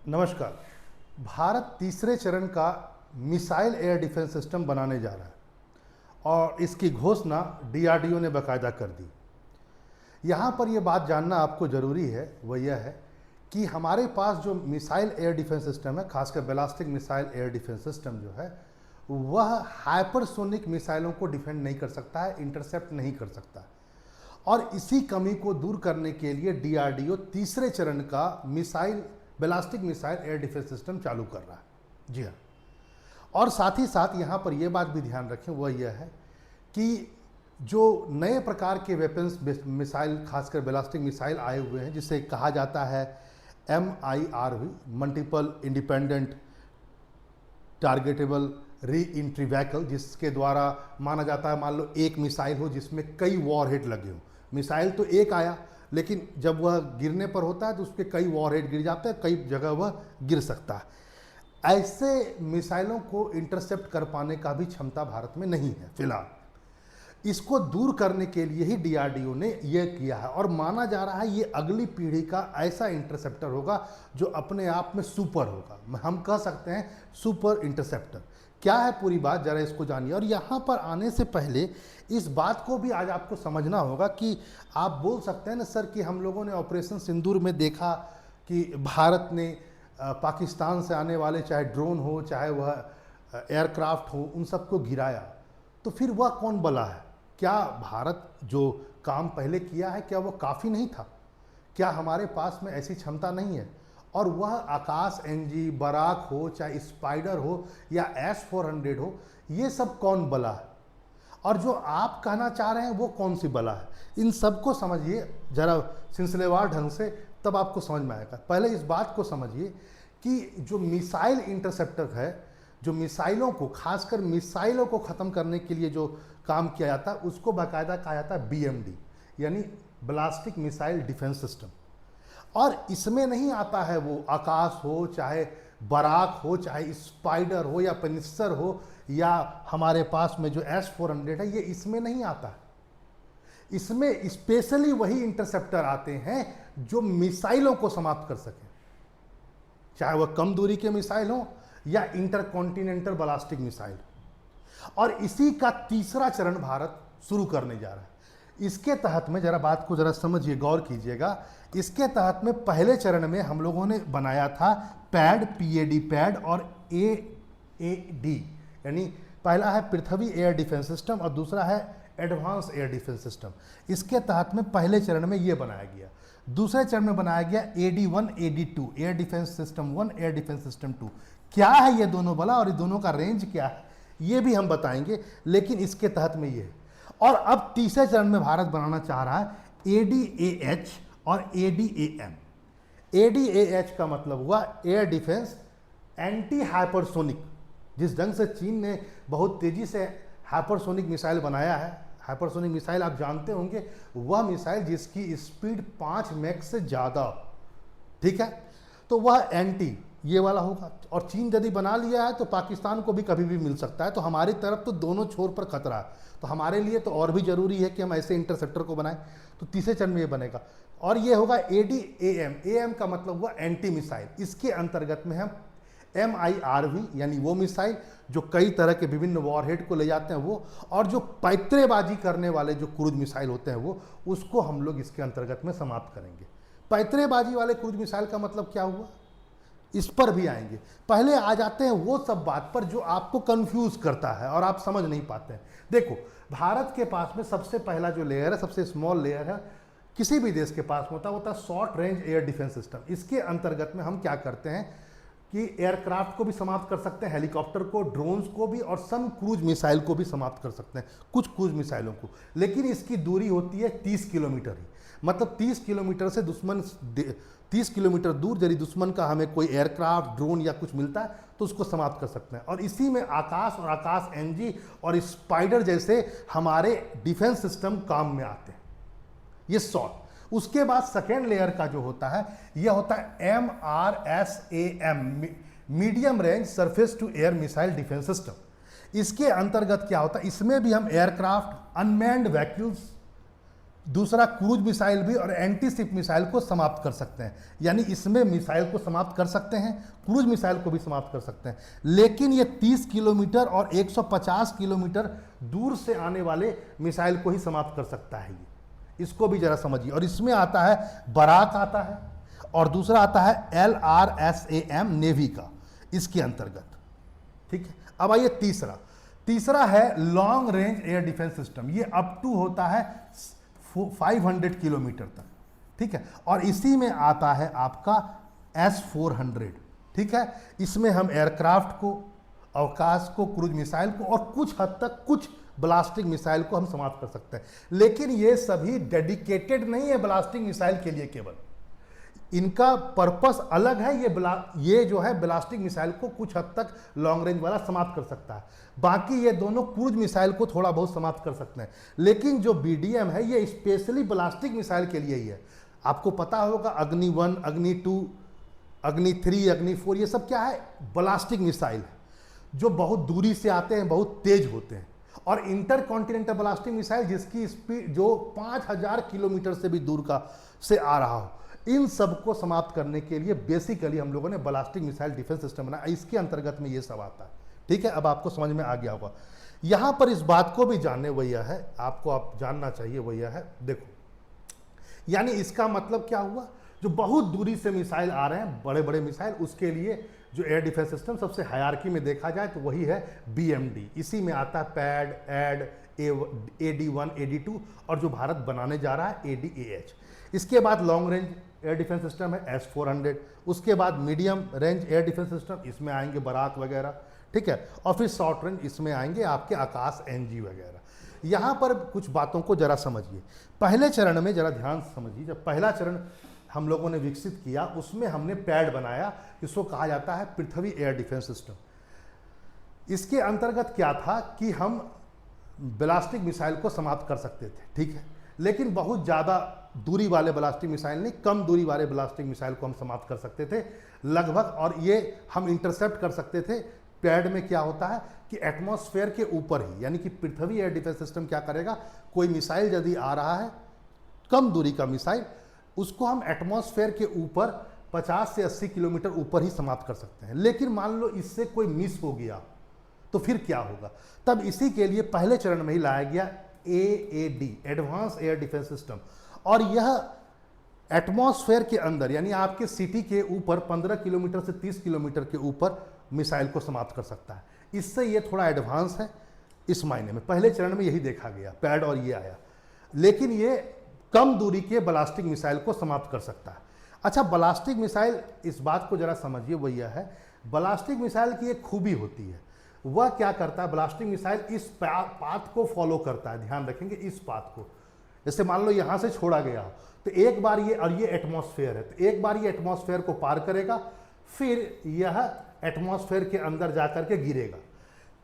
नमस्कार। भारत तीसरे चरण का मिसाइल एयर डिफेंस सिस्टम बनाने जा रहा है और इसकी घोषणा डीआरडीओ ने बाकायदा कर दी। यहाँ पर यह बात जानना आपको ज़रूरी है, वह यह है कि हमारे पास जो मिसाइल एयर डिफेंस सिस्टम है, खासकर ballistic missile air defence system जो है, वह हाइपरसोनिक मिसाइलों को डिफेंड नहीं कर सकता है, इंटरसेप्ट नहीं कर सकता है। और इसी कमी को दूर करने के लिए डीआरडीओ तीसरे चरण का ballistic missile air defence system चालू कर रहा है। जी हाँ। और साथ ही साथ यहाँ पर यह बात भी ध्यान रखें, वह यह है कि जो नए प्रकार के वेपन्स मिसाइल, खासकर बैलिस्टिक मिसाइल आए हुए हैं, जिसे कहा जाता है MIRV, multiple independent targetable re entry vehicle, जिसके द्वारा माना जाता है, मान लो एक मिसाइल हो जिसमें कई वॉरहेड लगे हों। मिसाइल तो एक आया, लेकिन जब वह गिरने पर होता है तो उसके कई वॉरहेड गिर जाते हैं, कई जगह वह गिर सकता है। ऐसे मिसाइलों को इंटरसेप्ट कर पाने का भी क्षमता भारत में नहीं है फिलहाल। इसको दूर करने के लिए ही डीआरडीओ ने यह किया है और माना जा रहा है ये अगली पीढ़ी का ऐसा इंटरसेप्टर होगा जो अपने आप में सुपर होगा। हम कह सकते हैं सुपर इंटरसेप्टर। क्या है पूरी बात, जरा इसको जानिए। और यहाँ पर आने से पहले इस बात को भी आज आपको समझना होगा कि आप बोल सकते हैं ना सर कि हम लोगों ने ऑपरेशन सिंदूर में देखा कि भारत ने पाकिस्तान से आने वाले चाहे ड्रोन हो चाहे वह एयरक्राफ्ट हो, उन सबको गिराया। तो फिर वह कौन बला है? क्या भारत जो काम पहले किया है क्या वो काफ़ी नहीं था? क्या हमारे पास में ऐसी क्षमता नहीं है? और वह आकाश NG, बराक हो चाहे स्पाइडर हो या S-400 हो, ये सब कौन बला है? और जो आप कहना चाह रहे हैं वो कौन सी बला है? इन सबको समझिए जरा सिलसिलेवार ढंग से, तब आपको समझ में आएगा। पहले इस बात को समझिए कि जो मिसाइल इंटरसेप्टर है, जो मिसाइलों को, खासकर मिसाइलों को ख़त्म करने के लिए जो काम किया जाता है, उसको बाकायदा कहा जाता है BMD, यानी बैलिस्टिक मिसाइल डिफेंस सिस्टम। और इसमें नहीं आता है वो आकाश हो चाहे बराक हो चाहे स्पाइडर हो या पेनिस्टर हो या हमारे पास में जो S-400 है, ये इसमें नहीं आता है। इसमें स्पेशली वही इंटरसेप्टर आते हैं जो मिसाइलों को समाप्त कर सकें, चाहे वह कम दूरी के मिसाइल हो या इंटरकॉन्टिनेंटल बैलिस्टिक मिसाइल। और इसी का तीसरा चरण भारत शुरू करने जा रहा है। इसके तहत में जरा बात को जरा समझिए, गौर कीजिएगा। इसके तहत में पहले चरण में हम लोगों ने बनाया था PAD पैड और AAD, यानी पहला है पृथ्वी एयर डिफेंस सिस्टम और दूसरा है एडवांस एयर डिफेंस सिस्टम। इसके तहत में पहले चरण में यह बनाया गया। दूसरे चरण में बनाया गया AD1 AD2, air defence system 1 air defence system 2। क्या है ये दोनों बला और ये दोनों का रेंज क्या है ये भी हम बताएंगे, लेकिन इसके तहत में ये है। और अब तीसरे चरण में भारत बनाना चाह रहा है ADAH और ADAM। ADAH का मतलब हुआ एयर डिफेंस एंटी हाइपरसोनिक। जिस ढंग से चीन ने बहुत तेजी से हाइपरसोनिक मिसाइल बनाया है, हाइपरसोनिक मिसाइल आप जानते होंगे, वह मिसाइल जिसकी स्पीड 5 मैक से ज़्यादा, ठीक है, तो वह एंटी ये वाला होगा। और चीन यदि बना लिया है तो पाकिस्तान को भी कभी भी मिल सकता है। तो हमारी तरफ तो दोनों छोर पर खतरा है, तो हमारे लिए तो और भी जरूरी है कि हम ऐसे इंटरसेप्टर को बनाएं। तो तीसरे चरण में ये बनेगा और ये होगा ADAM। AM का मतलब हुआ एंटी मिसाइल। इसके अंतर्गत में हम MIRV, यानी वो मिसाइल जो कई तरह के विभिन्न वॉरहेड को ले जाते हैं वो, और जो पैतरेबाजी करने वाले जो क्रूज मिसाइल होते हैं वो, उसको हम लोग इसके अंतर्गत में समाप्त करेंगे। पैतरेबाजी वाले क्रूज मिसाइल का मतलब क्या हुआ, इस पर भी आएंगे। पहले आ जाते हैं वो सब बात पर जो आपको कंफ्यूज करता है और आप समझ नहीं पाते हैं। देखो, भारत के पास में सबसे पहला जो लेयर है, सबसे स्मॉल लेयर है, किसी भी देश के पास होता है short range air defence system. इसके अंतर्गत में हम क्या करते हैं कि एयरक्राफ्ट को भी समाप्त कर सकते हैं, हेलीकॉप्टर को, ड्रोन्स को भी, और सम क्रूज मिसाइल को भी समाप्त कर सकते हैं, कुछ क्रूज मिसाइलों को। लेकिन इसकी दूरी होती है 30 किलोमीटर ही। मतलब 30 किलोमीटर से 30 किलोमीटर दूर यदि दुश्मन का हमें कोई एयरक्राफ्ट, ड्रोन या कुछ मिलता है तो उसको समाप्त कर सकते हैं। और इसी में आकाश और आकाश NG और स्पाइडर जैसे हमारे डिफेंस सिस्टम काम में आते हैं, ये शॉर्ट। उसके बाद सेकेंड लेयर का जो होता है यह होता है MRSAM, medium range surface to air missile defence system. इसके अंतर्गत क्या होता है, इसमें भी हम एयरक्राफ्ट, अनमैन्ड व्हीकल्स, दूसरा क्रूज मिसाइल भी और एंटी शिप मिसाइल को समाप्त कर सकते हैं, यानी इसमें मिसाइल को समाप्त कर सकते हैं, क्रूज मिसाइल को भी समाप्त कर सकते हैं। लेकिन ये 30 किलोमीटर और 150 किलोमीटर दूर से आने वाले मिसाइल को ही समाप्त कर सकता है ये, इसको भी जरा समझिए। और इसमें आता है बराक आता है, और दूसरा आता है LRSAM नेवी का इसके अंतर्गत, ठीक है। अब आइए तीसरा है long range air defence system. ये अप टू होता है 500 किलोमीटर तक, ठीक है। और इसी में आता है आपका S-400, ठीक है। इसमें हम एयरक्राफ्ट को, अवकाश को, क्रूज मिसाइल को और कुछ हद तक कुछ ब्लास्टिंग मिसाइल को हम समाप्त कर सकते हैं। लेकिन ये सभी डेडिकेटेड नहीं है ब्लास्टिंग मिसाइल के लिए, केवल इनका पर्पस अलग है। ये जो है ब्लास्टिंग मिसाइल को कुछ हद तक लॉन्ग रेंज वाला समाप्त कर सकता है, बाकी ये दोनों क्रूज मिसाइल को थोड़ा बहुत समाप्त कर सकते हैं। लेकिन जो BDM है ये स्पेशली ब्लास्टिंग मिसाइल के लिए ही है। आपको पता होगा अग्नि 1, अग्नि 2, अग्नि 3, अग्नि 4, ये सब क्या है, ब्लास्टिंग मिसाइल है जो बहुत दूरी से आते हैं, बहुत तेज होते हैं। और इंटर कॉन्टिनेंटल ब्लास्टिंग मिसाइल जिसकी स्पीड जो 5000 किलोमीटर से भी दूर का से आ रहा हो, इन सब को समाप्त करने के लिए बेसिकली हम लोगों ने ब्लास्टिक मिसाइल डिफेंस सिस्टम बनाया। इसके अंतर्गत में ये सब आता है, ठीक है। अब आपको समझ में आ गया होगा। यहां पर इस बात को भी जानने भैया है, आपको आप जानना चाहिए भैया है, देखो यानी इसका मतलब क्या हुआ, जो बहुत दूरी से मिसाइल आ रहे हैं, बड़े बड़े मिसाइल, उसके लिए जो एयर डिफेंस सिस्टम सबसे हायरार्की में देखा जाए तो वही है BMD। इसी में आता है पैड, एड, AD1, AD2 और जो भारत बनाने जा रहा है ADAH। इसके बाद long range air defence system है S-400। उसके बाद medium range air defence system, इसमें आएंगे बराक वगैरह, ठीक है। और फिर शॉर्ट रेंज, इसमें आएंगे आपके आकाश NG वगैरह। यहाँ पर कुछ बातों को जरा समझिए। पहले चरण में जरा ध्यान से समझिए, जब पहला चरण हम लोगों ने विकसित किया उसमें हमने पैड बनाया, इसको कहा जाता है पृथ्वी एयर डिफेंस सिस्टम। इसके अंतर्गत क्या था कि हम ब्लास्टिक मिसाइल को समाप्त कर सकते थे, ठीक है। लेकिन बहुत ज़्यादा दूरी वाले ब्लास्टिक मिसाइल नहीं, कम दूरी वाले ब्लास्टिक मिसाइल को हम समाप्त कर सकते थे लगभग, और ये हम इंटरसेप्ट कर सकते थे। पैड में क्या होता है कि एटमॉस्फेयर के ऊपर ही, यानी कि पृथ्वी एयर डिफेंस सिस्टम क्या करेगा, कोई मिसाइल यदि आ रहा है कम दूरी का मिसाइल, उसको हम एटमॉस्फेयर के ऊपर 50 से 80 किलोमीटर ऊपर ही समाप्त कर सकते हैं। लेकिन मान लो इससे कोई मिस हो गया तो फिर क्या होगा, तब इसी के लिए पहले चरण में ही लाया गया AAD, advance air defence system. और यह एटमॉस्फेयर के अंदर, यानी आपके सिटी के ऊपर 15 किलोमीटर से 30 किलोमीटर के ऊपर मिसाइल को समाप्त कर सकता है। इससे ये थोड़ा एडवांस है इस मायने में। पहले चरण में यही देखा गया, पैड और ये आया, लेकिन ये कम दूरी के ब्लास्टिक मिसाइल को समाप्त कर सकता है। अच्छा, ब्लास्टिक मिसाइल, इस बात को जरा समझिए भैया है, ब्लास्टिक मिसाइल की एक खूबी होती है, वह क्या करता है, ब्लास्टिक मिसाइल इस पाथ को फॉलो करता है। ध्यान रखेंगे इस पाथ को, जैसे मान लो यहां से छोड़ा गया तो एक बार ये, और ये एटमॉस्फेयर है, तो एक बार ये एटमॉस्फेयर को पार करेगा, फिर यह एटमॉस्फेयर के अंदर जाकर के गिरेगा,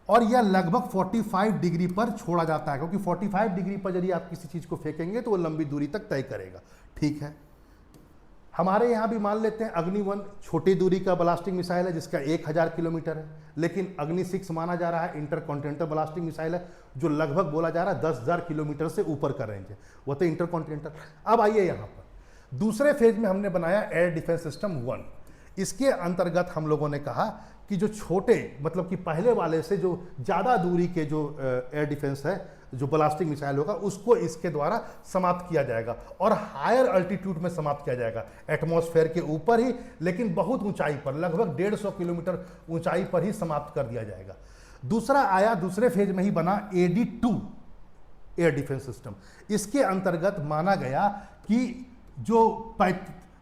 और यह लगभग 45 डिग्री पर छोड़ा जाता है, क्योंकि 45 डिग्री पर यदि आप किसी चीज को फेंकेंगे तो वो लंबी दूरी तक तय करेगा, ठीक है। हमारे यहाँ भी मान लेते हैं अग्नि 1 छोटी दूरी का ब्लास्टिक मिसाइल है जिसका 1000 किलोमीटर है, लेकिन अग्नि 6 माना जा रहा है इंटरकॉन्टिनेंटल ब्लास्टिक मिसाइल है जो लगभग बोला जा रहा है 10,000 किलोमीटर से ऊपर का रेंज है, वह तो इंटरकॉन्टिनेंटल। अब आइए यहाँ पर दूसरे फेज में हमने बनाया एयर डिफेंस सिस्टम 1। इसके अंतर्गत हम लोगों ने कहा कि जो छोटे, मतलब कि पहले वाले से जो ज़्यादा दूरी के जो एयर डिफेंस है, जो ब्लास्टिक मिसाइल होगा, उसको इसके द्वारा समाप्त किया जाएगा, और हायर अल्टीट्यूड में समाप्त किया जाएगा, एटमॉस्फेयर के ऊपर ही, लेकिन बहुत ऊंचाई पर, लगभग 150 किलोमीटर ऊंचाई पर ही समाप्त कर दिया जाएगा। दूसरा आया, दूसरे फेज में ही बना AD2 एयर डिफेंस सिस्टम। इसके अंतर्गत माना गया कि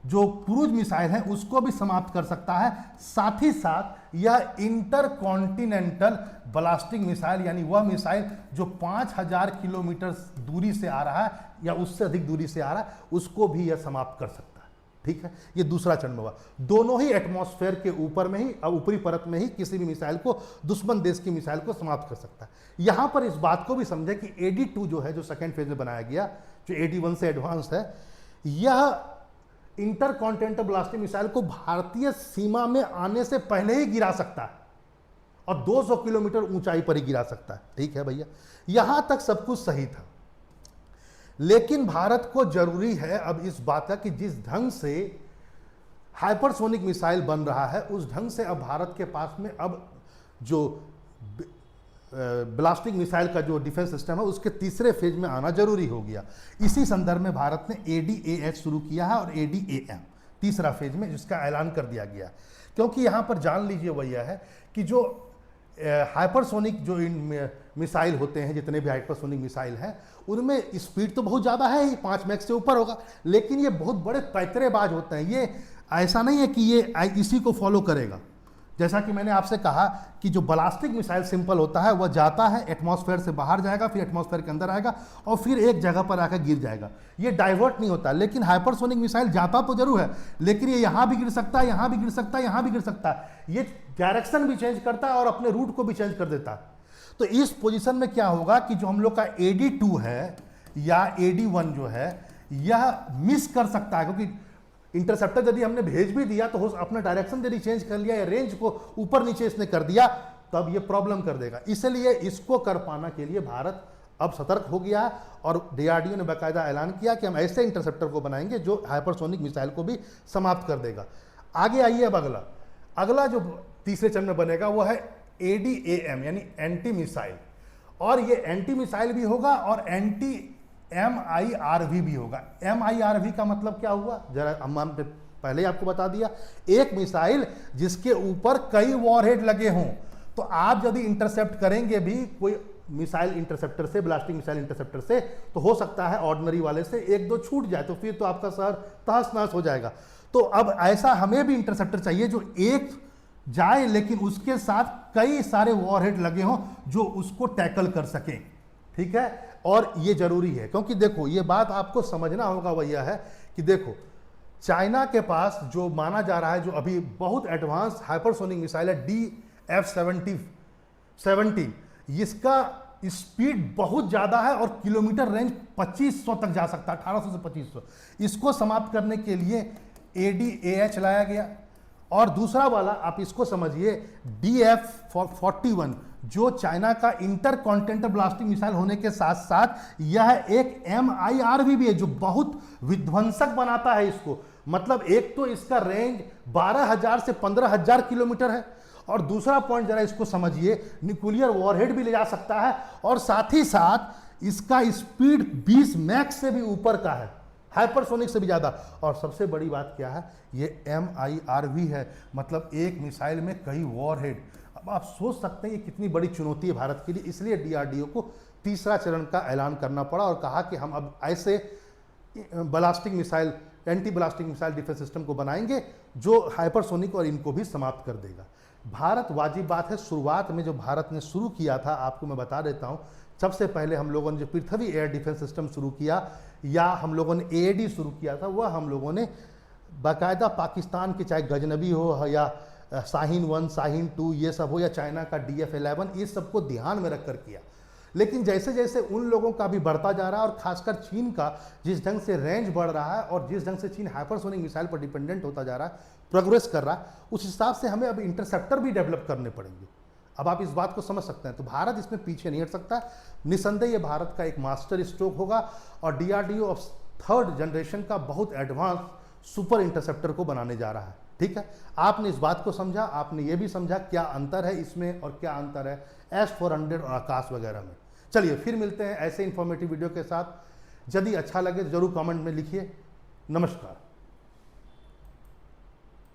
जो क्रूज मिसाइल है उसको भी समाप्त कर सकता है, साथ ही साथ यह इंटरकॉन्टिनेंटल ब्लास्टिक मिसाइल, यानी वह मिसाइल जो 5000 किलोमीटर दूरी से आ रहा है या उससे अधिक दूरी से आ रहा है, उसको भी यह समाप्त कर सकता है, ठीक है। ये दूसरा चरण हुआ। दोनों ही एटमॉस्फेयर के ऊपर में ही, ऊपरी परत में ही किसी भी मिसाइल को, दुश्मन देश की मिसाइल को समाप्त कर सकता है। यहां पर इस बात को भी समझे कि AD2 जो है, जो सेकेंड फेज में बनाया गया, जो AD1 से एडवांस है, यह इंटरकॉन्टिनेंटल ब्लास्टिक मिसाइल को भारतीय सीमा में आने से पहले ही गिरा सकता है, और 200 किलोमीटर ऊंचाई पर ही गिरा सकता है, ठीक है भैया। यहां तक सब कुछ सही था, लेकिन भारत को जरूरी है अब इस बात का कि जिस ढंग से हाइपरसोनिक मिसाइल बन रहा है उस ढंग से अब भारत के पास में अब जो ब्लास्टिक मिसाइल का जो डिफेंस सिस्टम है उसके तीसरे फेज में आना जरूरी हो गया। इसी संदर्भ में भारत ने ADAH शुरू किया है और ADAM तीसरा फेज में जिसका ऐलान कर दिया गया, क्योंकि यहाँ पर जान लीजिए भैया है कि जो हाइपरसोनिक जो मिसाइल होते हैं, जितने भी हाइपरसोनिक मिसाइल हैं उनमें स्पीड तो बहुत ज़्यादा है ही, 5 मैक से ऊपर होगा, लेकिन ये बहुत बड़े पैतरेबाज होते हैं। ये ऐसा नहीं है कि ये इसी को फॉलो करेगा। जैसा कि मैंने आपसे कहा कि जो ब्लास्टिक मिसाइल सिंपल होता है वह जाता है एटमॉस्फेयर से बाहर जाएगा, फिर एटमॉस्फेयर के अंदर आएगा और फिर एक जगह पर आकर गिर जाएगा, ये डाइवर्ट नहीं होता। लेकिन हाइपरसोनिक मिसाइल जाता तो जरूर है, लेकिन ये यहाँ भी गिर सकता है, यहाँ भी गिर सकता है, यहाँ भी गिर सकता है, ये डायरेक्शन भी चेंज करता है और अपने रूट को भी चेंज कर देता है। तो इस पोजीशन में क्या होगा कि जो हम लोग का AD2 है या AD1 जो है यह मिस कर सकता है, क्योंकि इंटरसेप्टर यदि हमने भेज भी दिया तो अपना डायरेक्शन यदि चेंज कर लिया या रेंज को ऊपर नीचे इसने कर दिया तब ये प्रॉब्लम कर देगा। इसलिए इसको कर पाने के लिए भारत अब सतर्क हो गया है और DRDO ने बाकायदा ऐलान किया कि हम ऐसे इंटरसेप्टर को बनाएंगे जो हाइपरसोनिक मिसाइल को भी समाप्त कर देगा। आगे आइए, अब अगला जो तीसरे चरण में बनेगा वो है ADAM यानी एंटी मिसाइल, और ये एंटी मिसाइल भी होगा और एंटी MIRV भी होगा। MIRV का मतलब क्या हुआ, जरा हम पहले ही आपको बता दिया, एक मिसाइल जिसके ऊपर कई वॉरहेड लगे हों। तो आप यदि इंटरसेप्ट करेंगे भी कोई मिसाइल इंटरसेप्टर से, ब्लास्टिंग मिसाइल इंटरसेप्टर से, तो हो सकता है ऑर्डिनरी वाले से एक दो छूट जाए, तो फिर तो आपका शहर तहस नहस हो जाएगा। तो अब ऐसा हमें भी इंटरसेप्टर चाहिए जो एक जाए लेकिन उसके साथ कई सारे वॉरहेड लगे हों जो उसको टैकल कर सकें, ठीक है। और ये जरूरी है क्योंकि देखो ये बात आपको समझना होगा भैया है कि देखो चाइना के पास जो माना जा रहा है जो अभी बहुत एडवांस हाइपरसोनिक मिसाइल है DF-70, इसका स्पीड बहुत ज़्यादा है और किलोमीटर रेंज 2500 तक जा सकता है, 1800 से 2500। इसको समाप्त करने के लिए ADAH लाया गया। और दूसरा वाला आप इसको समझिए DF-41 जो चाइना का इंटर कॉन्टिनेंटल ब्लास्टिंग मिसाइल होने के साथ साथ यह एक MIRV भी है जो बहुत विध्वंसक बनाता है इसको। मतलब एक तो इसका रेंज 12,000 से 15,000 किलोमीटर है और दूसरा पॉइंट जरा इसको समझिए, न्यूक्लियर वॉरहेड भी ले जा सकता है और साथ ही साथ इसका स्पीड 20 मैक से भी ऊपर का है, हाइपरसोनिक से भी ज़्यादा। और सबसे बड़ी बात क्या है, ये MIRV है, मतलब एक मिसाइल में कई वॉरहेड। अब आप सोच सकते हैं ये कितनी बड़ी चुनौती है भारत के लिए। इसलिए DRDO को तीसरा चरण का ऐलान करना पड़ा और कहा कि हम अब ऐसे blasting missile, anti blasting missile defence system को बनाएंगे जो हाइपरसोनिक और इनको भी समाप्त कर देगा। भारत, वाजिब बात है, शुरुआत में जो भारत ने शुरू किया था, आपको मैं बता देता हूँ, सबसे पहले हम लोगों ने जो पृथ्वी एयर डिफेंस सिस्टम शुरू किया या हम लोगों ने AAD शुरू किया था, वह हम लोगों ने बाकायदा पाकिस्तान के चाहे गजनबी हो या शाहीन 1, शाहीन 2 ये सब हो या चाइना का DF-11, ये सबको ध्यान में रखकर किया। लेकिन जैसे जैसे उन लोगों का भी बढ़ता जा रहा है और खासकर चीन का जिस ढंग से रेंज बढ़ रहा है और जिस ढंग से चीन हाइपरसोनिक मिसाइल पर डिपेंडेंट होता जा रहा है, प्रोग्रेस कर रहा है, उस हिसाब से हमें अब इंटरसेप्टर भी डेवलप करने पड़ेंगे। अब आप इस बात को समझ सकते हैं। तो भारत इसमें पीछे नहीं हट सकता, निसंदेह ये भारत का एक मास्टर स्ट्रोक होगा और DRDO अब 3rd जनरेशन का बहुत एडवांस सुपर इंटरसेप्टर को बनाने जा रहा है, ठीक है। आपने इस बात को समझा, आपने ये भी समझा क्या अंतर है इसमें और क्या अंतर है S-400 और आकाश वगैरह में। चलिए फिर मिलते हैं ऐसे इंफॉर्मेटिव वीडियो के साथ। यदि अच्छा लगे तो जरूर कमेंट में लिखिए। नमस्कार।